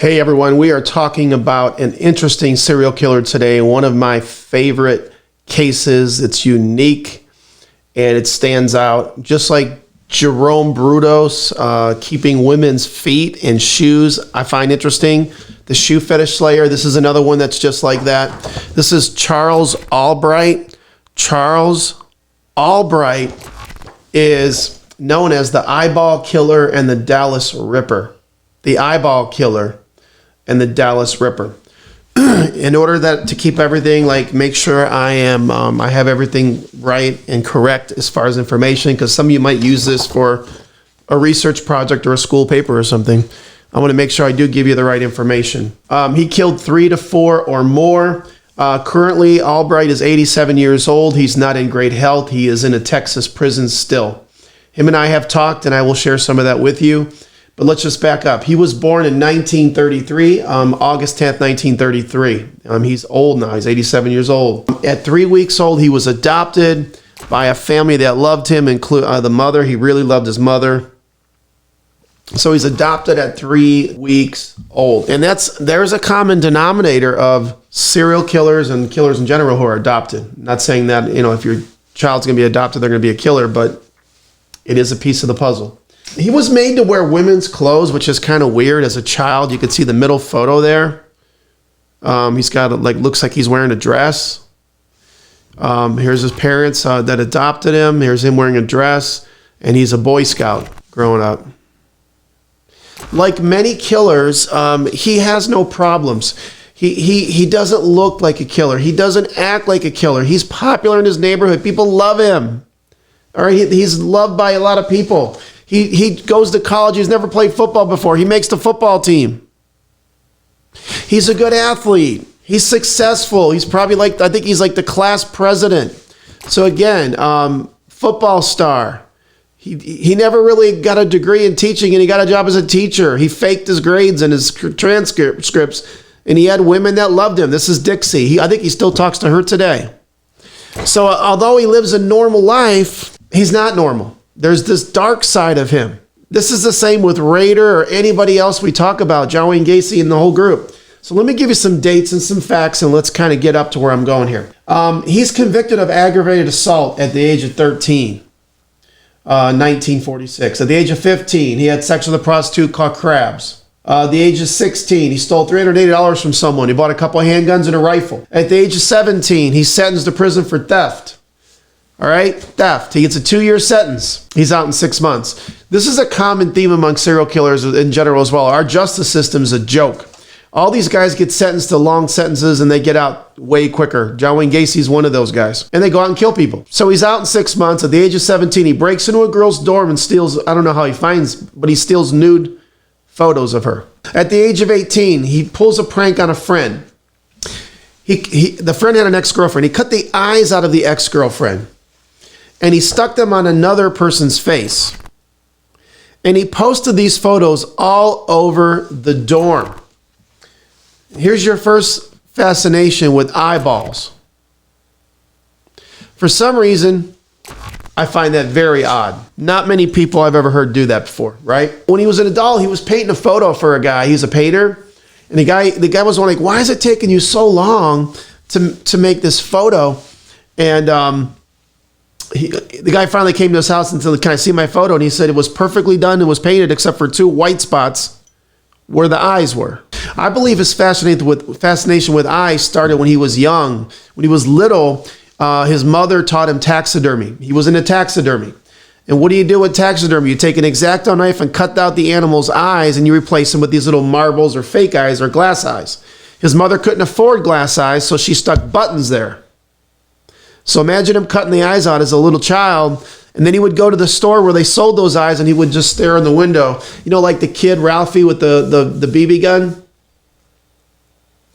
Hey everyone, we are talking about an interesting serial killer today. One of my favorite cases. It's unique and it stands out. Just like Jerome Brudos keeping women's feet and shoes, I find interesting. The shoe fetish slayer, this is another one that's just like that. This is Charles Albright. Charles Albright is known as the eyeball killer and the Dallas Ripper. The eyeball killer and the Dallas Ripper. In order to keep everything, make sure I have everything right and correct as far as information, because some of you might use this for a research project or a school paper or something. I want to make sure I do give you the right information. He killed 3 to 4 or more. Currently, Albright is 87 years old. He's not in great health. He is in a Texas prison still. Him and I have talked, and I will share some of that with you. But let's just back up. He was born in 1933, August 10th, 1933. He's old now. He's 87 years old. At 3 weeks old, he was adopted by a family that loved him, including the mother. He really loved his mother. So he's adopted at 3 weeks old. And there's a common denominator of serial killers and killers in general who are adopted. I'm not saying that, if your child's going to be adopted, they're going to be a killer, but it is a piece of the puzzle. He was made to wear women's clothes, which is kind of weird as a child. You can see the middle photo there. He's got looks like he's wearing a dress. Here's his parents that adopted him. Here's him wearing a dress, and he's a Boy Scout growing up. Like many killers, he has no problems. He doesn't look like a killer. He doesn't act like a killer. He's popular in his neighborhood. People love him. All right, he's loved by a lot of people. He goes to college. He's never played football before. He makes the football team. He's a good athlete. He's successful. He's probably I think he's the class president. So again, football star. He never really got a degree in teaching, and he got a job as a teacher. He faked his grades and his transcripts, and he had women that loved him. This is Dixie. I think he still talks to her today. So although he lives a normal life, he's not normal. There's this dark side of him. This is the same with Rader or anybody else we talk about, John Wayne Gacy and the whole group. So let me give you some dates and some facts, and let's kind of get up to where I'm going here. He's convicted of aggravated assault at the age of 13, 1946. At the age of 15, he had sex with a prostitute called Krabs. The age of 16, he stole $380 from someone. He bought a couple of handguns and a rifle. At the age of 17, he's sentenced to prison for theft. All right, theft. He gets a 2-year sentence. He's out in 6 months. This is a common theme among serial killers in general as well. Our justice system is a joke. All these guys get sentenced to long sentences and they get out way quicker. John Wayne Gacy is one of those guys. And they go out and kill people. So he's out in 6 months. At the age of 17, he breaks into a girl's dorm and steals, I don't know how he finds, but he steals nude photos of her. At the age of 18, he pulls a prank on a friend. The friend had an ex-girlfriend. He cut the eyes out of the ex-girlfriend, and he stuck them on another person's face. And he posted these photos all over the dorm. Here's your first fascination with eyeballs. For some reason, I find that very odd. Not many people I've ever heard do that before, right? When he was an adult, he was painting a photo for a guy. He's a painter. And the guy was wondering, why is it taking you so long to make this photo? And the guy finally came to his house and said, "Can I see my photo?" And he said it was perfectly done. It was painted except for 2 white spots where the eyes were. I believe his fascination with eyes started when he was young. When he was little, his mother taught him taxidermy. He was into taxidermy. And what do you do with taxidermy? You take an X-Acto knife and cut out the animal's eyes, and you replace them with these little marbles or fake eyes or glass eyes. His mother couldn't afford glass eyes, so she stuck buttons there. So imagine him cutting the eyes out as a little child, and then he would go to the store where they sold those eyes, and he would just stare in the window. Like the kid Ralphie with the BB gun,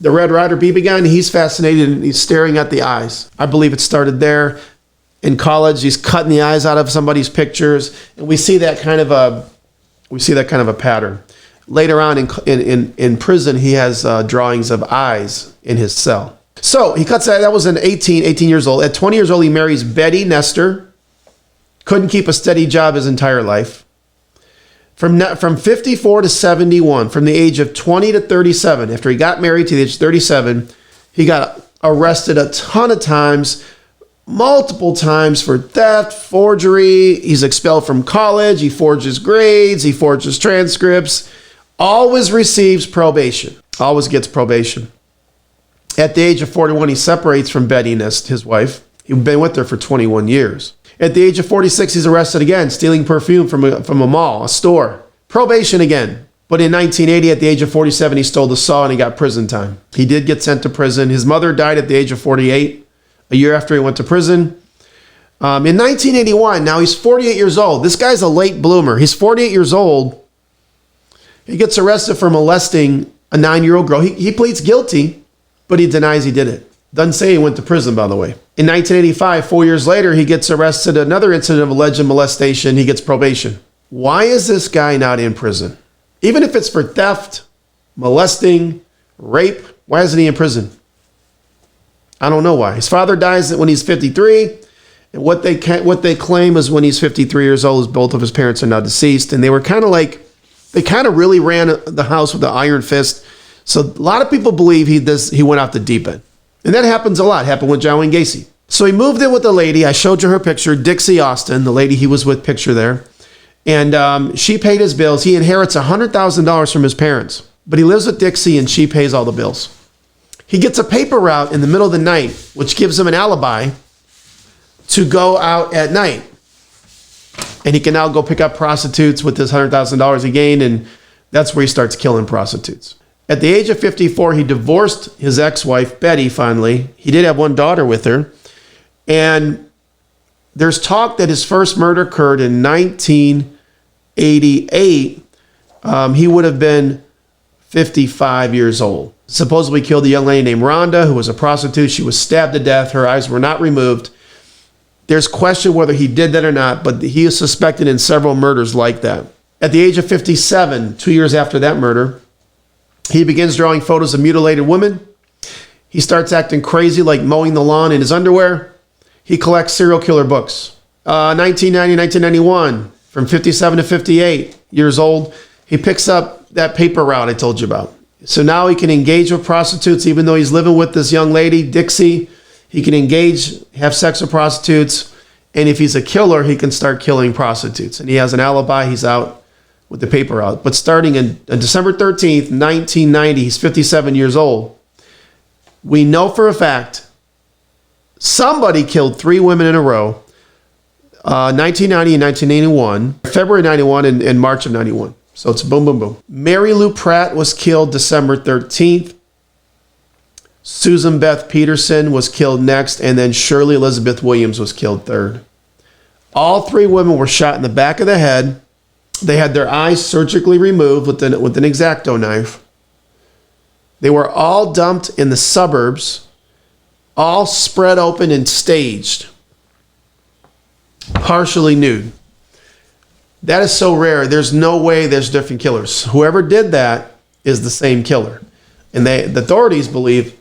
the Red Ryder BB gun. He's fascinated, and he's staring at the eyes. I believe it started there. In college, he's cutting the eyes out of somebody's pictures, and we see that kind of a pattern. Later on in prison, he has drawings of eyes in his cell. So he cuts that was 18 years old. At 20 years old, he marries Betty Nestor. Couldn't keep a steady job his entire life. From 54 to 71, from the age of 20 to 37, after he got married to the age of 37, he got arrested a ton of times, multiple times for theft, forgery. He's expelled from college. He forges grades. He forges transcripts. Always receives probation. Always gets probation. At the age of 41, he separates from Betty Nist, his wife. He'd been with her for 21 years. At the age of 46, he's arrested again, stealing perfume from a mall, a store. Probation again. But in 1980, at the age of 47, he stole the saw and he got prison time. He did get sent to prison. His mother died at the age of 48, a year after he went to prison. In 1981, now he's 48 years old. This guy's a late bloomer. He's 48 years old. He gets arrested for molesting a 9-year-old girl. He pleads guilty, but he denies he did it. Doesn't say he went to prison, by the way. In 1985, 4 years later, he gets arrested. Another incident of alleged molestation. He gets probation. Why is this guy not in prison? Even if it's for theft, molesting, rape, why isn't he in prison? I don't know why. His father dies when he's 53. And what they claim is when he's 53 years old is both of his parents are now deceased. And they were kind of really ran the house with an iron fist. So a lot of people believe he went off the deep end. And that happens a lot. Happened with John Wayne Gacy. So he moved in with a lady. I showed you her picture, Dixie Austin, the lady he was with, picture there. And she paid his bills. He inherits $100,000 from his parents. But he lives with Dixie and she pays all the bills. He gets a paper route in the middle of the night, which gives him an alibi to go out at night. And he can now go pick up prostitutes with this $100,000 he gained. And that's where he starts killing prostitutes. At the age of 54, he divorced his ex-wife, Betty, finally. He did have one daughter with her. And there's talk that his first murder occurred in 1988. He would have been 55 years old. Supposedly killed a young lady named Rhonda, who was a prostitute. She was stabbed to death. Her eyes were not removed. There's question whether he did that or not, but he is suspected in several murders like that. At the age of 57, 2 years after that murder, he begins drawing photos of mutilated women. He starts acting crazy, like mowing the lawn in his underwear. He collects serial killer books. 1990, 1991, from 57 to 58 years old, he picks up that paper route I told you about. So now he can engage with prostitutes, even though he's living with this young lady, Dixie. He can engage, have sex with prostitutes. And if he's a killer, he can start killing prostitutes. And he has an alibi. He's out with the paper route. But starting on December 13th, 1990, he's 57 years old. We know for a fact somebody killed 3 women in a row, 1990 and 1981, February 91 and March of 91. So it's boom, boom, boom. Mary Lou Pratt was killed December 13th. Susan Beth Peterson was killed next, and then Shirley Elizabeth Williams was killed third. All 3 women were shot in the back of the head. They had their eyes surgically removed with an X-Acto knife. They were all dumped in the suburbs, all spread open and staged, partially nude. That is so rare. There's no way there's different killers. Whoever did that is the same killer. And the authorities believe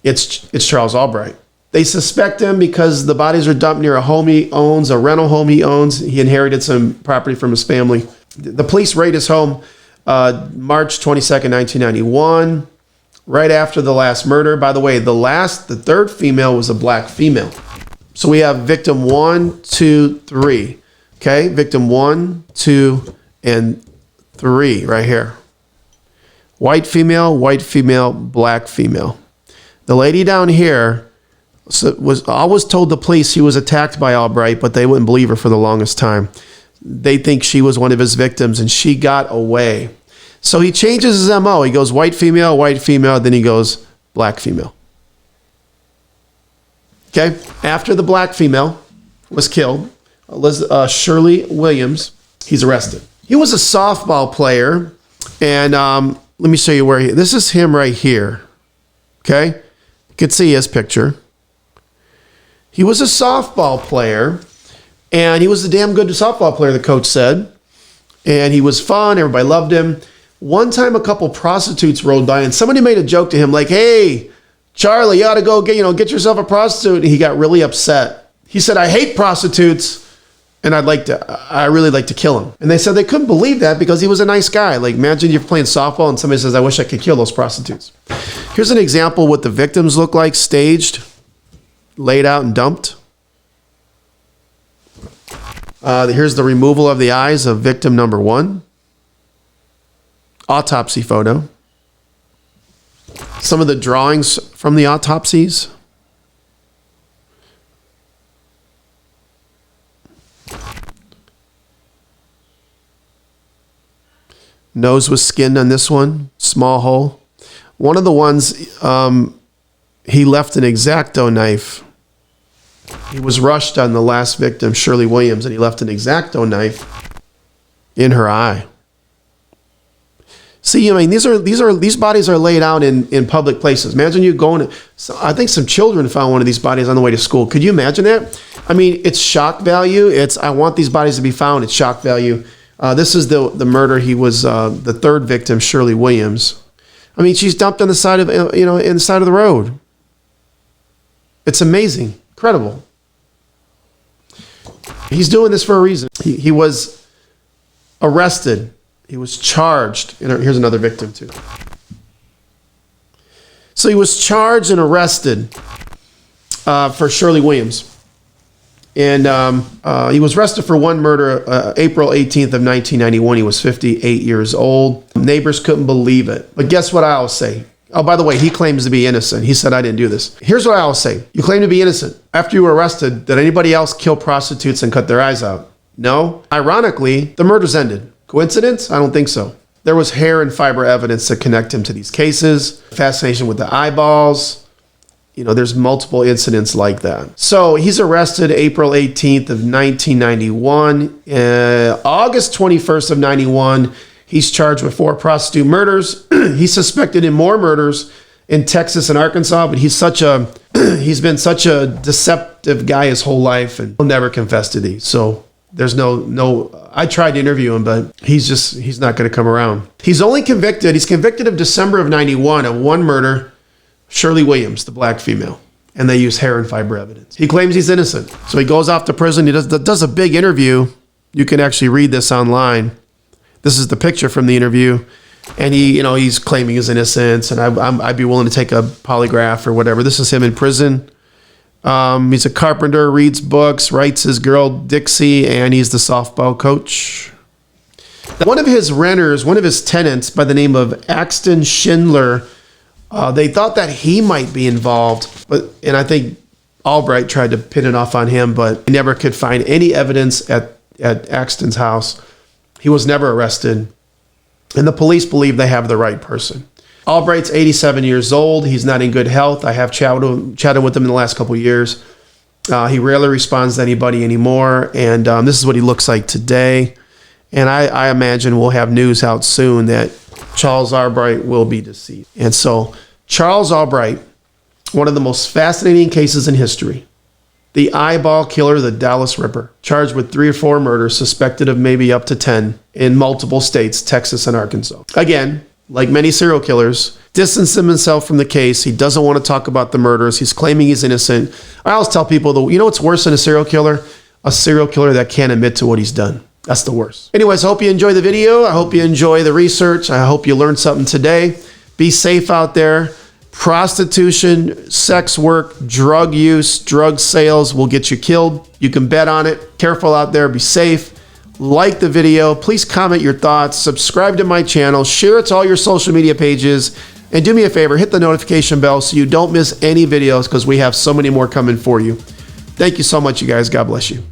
it's Charles Albright. They suspect him because the bodies are dumped near a home he owns, a rental home he owns. He inherited some property from his family. The police raid his home March 22nd, 1991, right after the last murder. By the way, the third female was a black female. So we have victim 1, 2, 3. Okay, victim 1, 2, and 3 right here. White female, black female. The lady down here was always told the police she was attacked by Albright, but they wouldn't believe her for the longest time. They think she was one of his victims, and she got away. So he changes his MO. He goes white female, then he goes black female. Okay, after the black female was killed, Shirley Williams, he's arrested. He was a softball player, and let me show you where this is him right here. Okay, you can see his picture. He was a softball player, and he was a damn good softball player, the coach said. And he was fun. Everybody loved him. One time, a couple prostitutes rode by, and somebody made a joke to him like, "Hey, Charlie, you ought to go get yourself a prostitute." And he got really upset. He said, "I hate prostitutes." and I really like to kill him. And they said they couldn't believe that because he was a nice guy. Like, imagine you're playing softball and somebody says, I wish I could kill those prostitutes. Here's an example of what the victims look like, staged, laid out, and dumped. Here's the removal of the eyes of victim number 1. Autopsy photo. Some of the drawings from the autopsies. Nose was skinned on this one, small hole. One of the ones, he left an X-Acto knife. He was rushed on the last victim, Shirley Williams, and he left an X-Acto knife in her eye. See, I mean, these bodies are laid out in public places. Imagine you going to, I think some children found one of these bodies on the way to school. Could you imagine that? I mean, it's shock value. I want these bodies to be found. It's shock value. This is the murder. He was the third victim, Shirley Williams. I mean, she's dumped on the side of, in the side of the road. It's amazing, incredible. He's doing this for a reason. He was arrested. He was charged. And here's another victim too. So he was charged and arrested for Shirley Williams. And he was arrested for one murder April 18th of 1991. He was 58 years old. Neighbors couldn't believe it. But guess what I always say? Oh, by the way, he claims to be innocent. He said, I didn't do this. Here's what I always say. You claim to be innocent. After you were arrested, did anybody else kill prostitutes and cut their eyes out? No. Ironically, the murders ended. Coincidence? I don't think so. There was hair and fiber evidence to connect him to these cases. Fascination with the eyeballs. There's multiple incidents like that. So he's arrested April 18th of 1991. August 21st of 91, he's charged with 4 prostitute murders. He's suspected in more murders in Texas and Arkansas, but he's been such a deceptive guy his whole life, and he'll never confess to these. So there's no, I tried to interview him, but he's not going to come around. He's convicted of December of 91 of one murder, Shirley Williams, the black female, and they use hair and fiber evidence. He claims he's innocent. So he goes off to prison. He does a big interview. You can actually read this online. This is the picture from the interview. And he's claiming his innocence, and I'd be willing to take a polygraph or whatever. This is him in prison. He's a carpenter, reads books, writes his girl Dixie, and he's the softball coach. One of his renters, one of his tenants by the name of Axton Schindler, they thought that he might be involved, and I think Albright tried to pin it off on him, but he never could find any evidence at Axton's house. He was never arrested, and the police believe they have the right person. Albright's 87 years old. He's not in good health. I have chatted with him in the last couple of years. He rarely responds to anybody anymore, and this is what he looks like today. And I imagine we'll have news out soon that Charles Albright will be deceased. And so Charles Albright, one of the most fascinating cases in history, the eyeball killer, the Dallas Ripper, charged with 3 or 4 murders, suspected of maybe up to 10 in multiple states, Texas and Arkansas. Again, like many serial killers, distanced himself from the case. He doesn't want to talk about the murders. He's claiming he's innocent. I always tell people, what's worse than a serial killer? A serial killer that can't admit to what he's done. That's the worst. Anyways, I hope you enjoy the video. I hope you enjoy the research. I hope you learned something today. Be safe out there. Prostitution, sex work, drug use, drug sales will get you killed. You can bet on it. Careful out there. Be safe. Like the video. Please comment your thoughts. Subscribe to my channel. Share it to all your social media pages. And do me a favor, hit the notification bell so you don't miss any videos, because we have so many more coming for you. Thank you so much, you guys. God bless you.